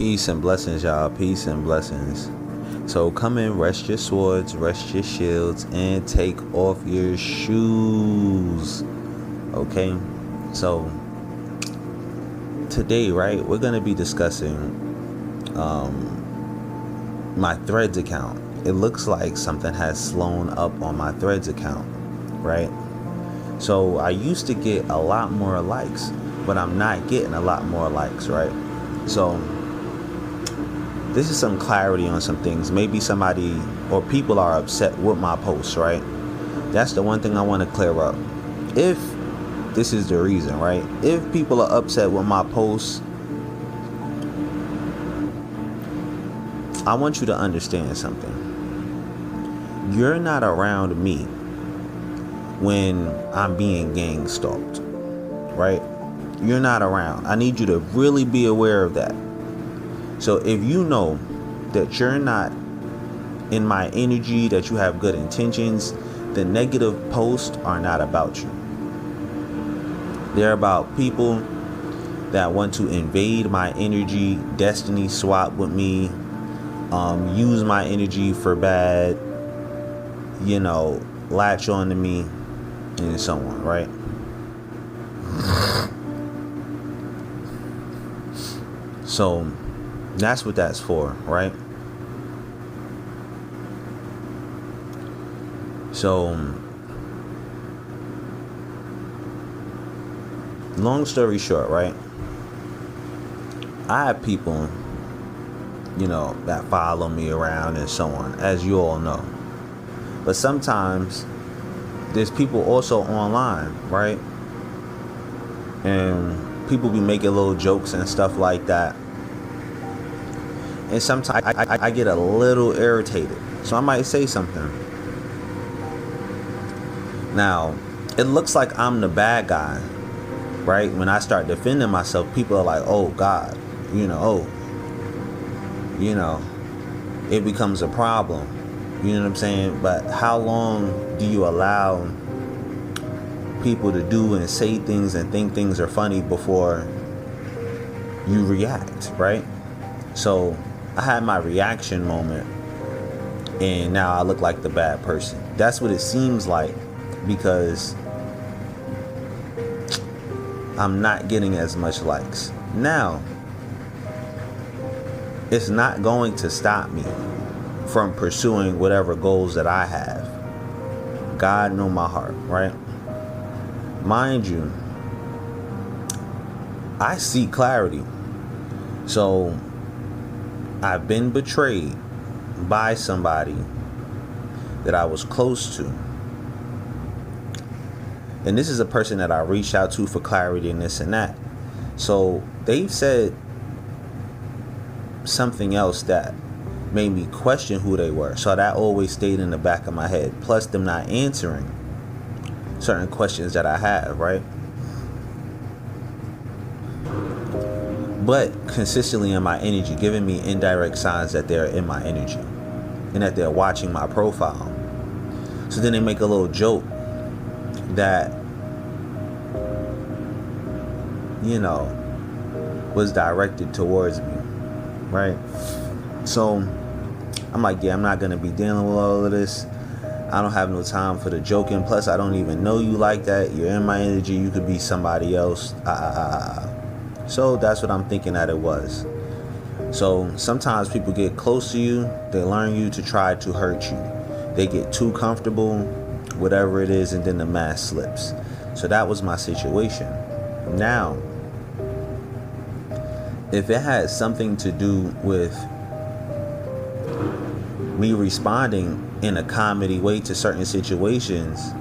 Peace and blessings, y'all. Peace and blessings. So come in, rest your swords, rest your shields, and take off your shoes. Okay? So today, right, we're going to be discussing my Threads account. It looks like something has slowed up on my Threads account, right? So I used to get a lot more likes, but I'm not getting a lot more likes, right? So this is some clarity on some things. Maybe somebody or people are upset with my posts, right? That's the one thing I want to clear up. If this is the reason, right? If people are upset with my posts, I want you to understand something. You're not around me when I'm being gang stalked, right? You're not around. I need you to really be aware of that. So if you know that you're not in my energy, that you have good intentions, the negative posts are not about you. They're about people that want to invade my energy, destiny swap with me, use my energy for bad, latch on to me, and so on, right? So that's what that's for, right? So long story short, right? I have people, that follow me around and so on, as you all know. But sometimes there's people also online, right? And people be making little jokes and stuff like that. And sometimes I get a little irritated. So I might say something. Now, it looks like I'm the bad guy, right? When I start defending myself, people are like, oh God, it becomes a problem. You know what I'm saying? But how long do you allow people to do and say things and think things are funny before you react, right? So I had my reaction moment, and now I look like the bad person. That's what it seems like, because I'm not getting as much likes. Now, it's not going to stop me from pursuing whatever goals that I have. God know my heart, right? Mind you, I seek clarity. So I've been betrayed by somebody that I was close to. And this is a person that I reached out to for clarity and this and that. So they've said something else that made me question who they were. So that always stayed in the back of my head. Plus them not answering certain questions that I have, right? But consistently in my energy, giving me indirect signs that they're in my energy and that they're watching my profile. So then they make a little joke that, was directed towards me, right? So I'm like, yeah, I'm not going to be dealing with all of this. I don't have no time for the joking. Plus, I don't even know you like that. You're in my energy. You could be somebody else. So that's what I'm thinking that it was. So sometimes people get close to you. They learn you to try to hurt you. They get too comfortable, whatever it is, and then the mask slips. So that was my situation. Now, if it had something to do with me responding in a comedy way to certain situations,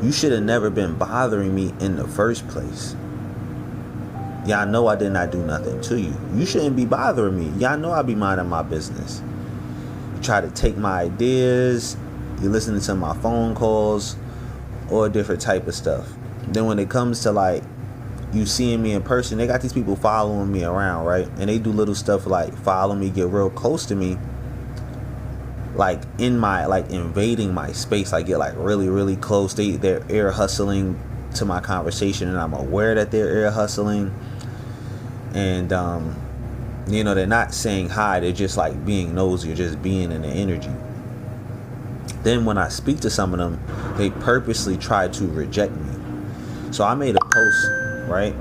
you should have never been bothering me in the first place. Y'all know I did not do nothing to you. You shouldn't be bothering me. Y'all know I be minding my business. You try to take my ideas, you're listening to my phone calls, or different type of stuff. Then when it comes to like you seeing me in person, they got these people following me around, right? And they do little stuff like follow me, get real close to me, like in my, like invading my space. I get like really, really close. They're ear hustling to my conversation, and I'm aware that they're ear hustling. And You know, they're not saying hi, they're just like being nosy or just being in the energy. Then when I speak to some of them, they purposely try to reject me. So I made a post, right?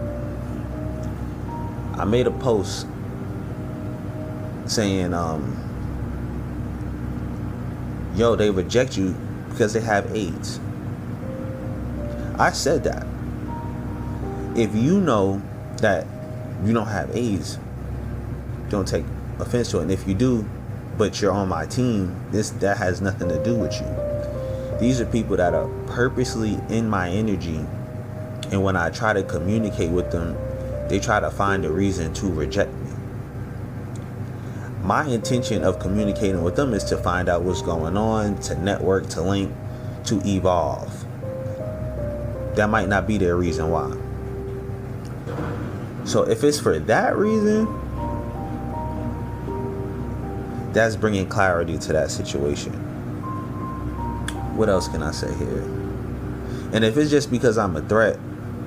I made a post saying, yo, they reject you because they have AIDS. I said that. If you know that you don't have AIDS, don't take offense to it. And if you do, but you're on my team, that has nothing to do with you. These are people that are purposely in my energy, and when I try to communicate with them, they try to find a reason to reject me. My intention of communicating with them is to find out what's going on, to network, to link, to evolve. That might not be their reason why. So if it's for that reason, that's bringing clarity to that situation. What else can I say here? And if it's just because I'm a threat,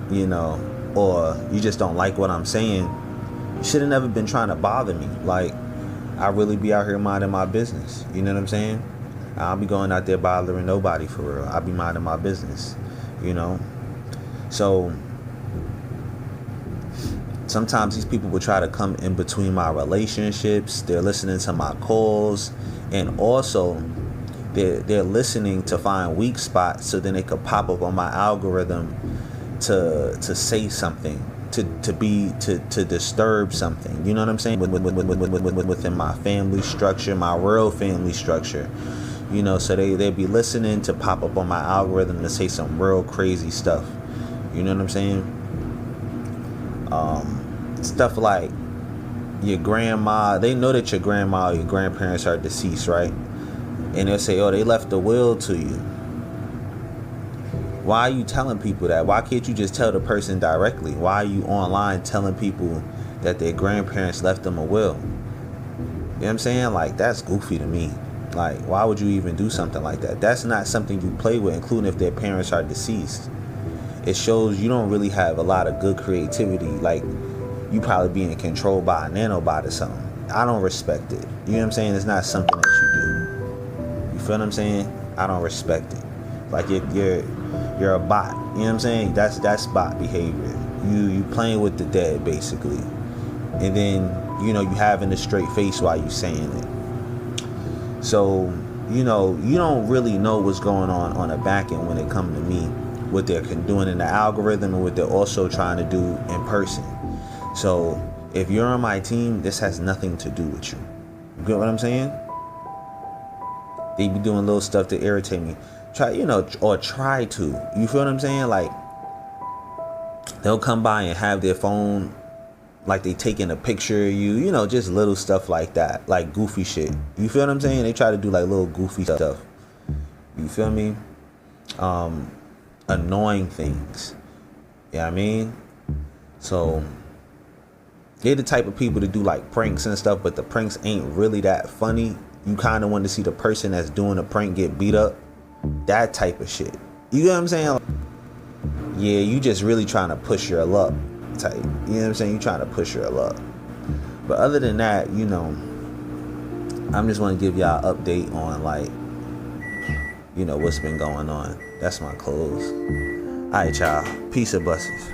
you know, or you just don't like what I'm saying, you should have never been trying to bother me. Like, I really be out here minding my business. You know what I'm saying? I'll be going out there bothering nobody for real. I'll be minding my business, you know? So sometimes these people will try to come in between my relationships. They're listening to my calls, and also they're listening to find weak spots so then they could pop up on my algorithm to say something, to disturb something. You know what I'm saying? Within my family structure, my real family structure. You know, so they'll be listening to pop up on my algorithm to say some real crazy stuff. You know what I'm saying? Stuff like your grandma, they know that your grandma or your grandparents are deceased, right? And they'll say, oh, they left a will to you. Why are you telling people that? Why can't you just tell the person directly? Why are you online telling people that their grandparents left them a will? You know what I'm saying? Like, that's goofy to me. Like, why would you even do something like that? That's not something you play with, including if their parents are deceased. It shows you don't really have a lot of good creativity. Like, you probably being controlled by a nanobot or something. I don't respect it. You know what I'm saying? It's not something that you do. You feel what I'm saying? I don't respect it. Like, you're a bot. You know what I'm saying? That's bot behavior. You playing with the dead, basically. And then, you know, you having a straight face while you saying it. So, you know, you don't really know what's going on the back end when it comes to me, what they're doing in the algorithm and what they're also trying to do in person. So if you're on my team, this has nothing to do with you. You get what I'm saying? They be doing little stuff to irritate me. Try to. You feel what I'm saying? Like, they'll come by and have their phone, like they taking a picture of you, you know, just little stuff like that, like goofy shit. You feel what I'm saying? They try to do like little goofy stuff. You feel me? Annoying things. You know what I mean? So they're the type of people to do like pranks and stuff, but the pranks ain't really that funny. You kind of want to see the person that's doing the prank get beat up. That type of shit. You get what I'm saying? Yeah, you just really trying to push your luck type. You know what I'm saying? You trying to push your luck. But other than that, you know, I'm just want to give y'all an update on, like, you know, what's been going on. That's my close. All right, y'all. Peace and blessings.